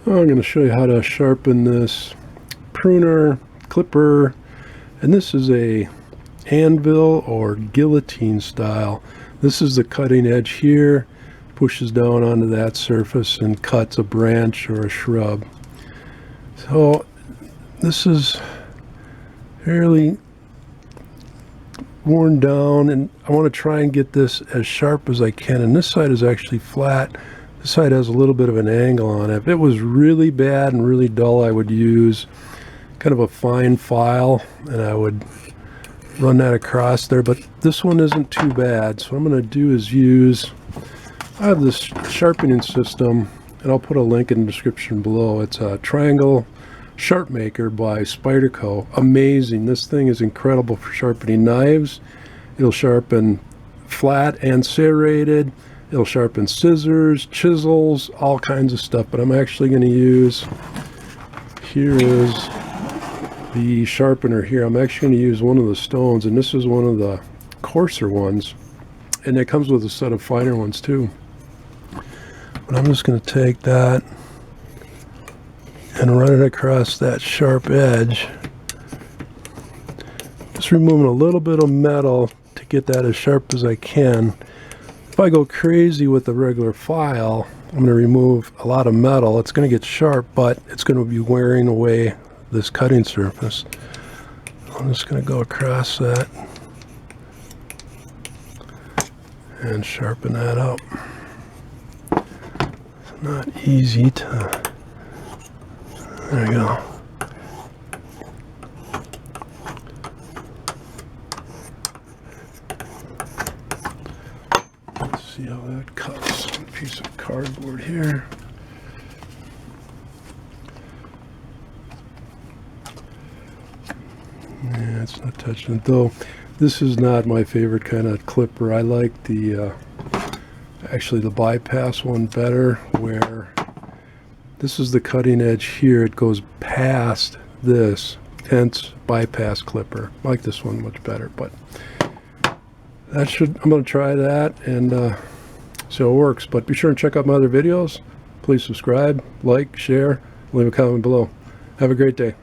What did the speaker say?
I'm going to show you how to sharpen this pruner, clipper, and this is a Anvil or Guillotine style. This is the cutting edge here, pushes down onto that surface and cuts a branch or a shrub. So this is fairly worn down, and I want to try and get this as sharp as I can. And this side is actually flat. This side has a little bit of an angle on it. If it was really bad and really dull, I would use kind of a fine file and I would run that across there, but this one isn't too bad. So what I'm going to do is I have this sharpening system, and I'll put a link in the description below. It's a triangle sharp maker by Spyderco. Amazing. This thing is incredible for sharpening knives. It'll sharpen flat and serrated. It'll sharpen scissors, chisels, all kinds of stuff. But I'm actually going to use, here is the sharpener here. I'm actually going to use one of the stones, and this is one of the coarser ones. And it comes with a set of finer ones too. But I'm just going to take that and run it across that sharp edge. Just removing a little bit of metal to get that as sharp as I can. If I go crazy with the regular file, I'm going to remove a lot of metal. It's going to get sharp, but it's going to be wearing away this cutting surface. I'm just going to go across that and sharpen that up. It's not easy to... There we go. Let's see how that cuts. A piece of cardboard here. Yeah, it's not touching it, though. This is not my favorite kind of clipper. I like the actually the bypass one better, where this is the cutting edge here. It goes past this, hence bypass clipper. I like this one much better, but that should, I'm going to try that and see how it works. But be sure and check out my other videos. Please subscribe, like, share, leave a comment below. Have a great day.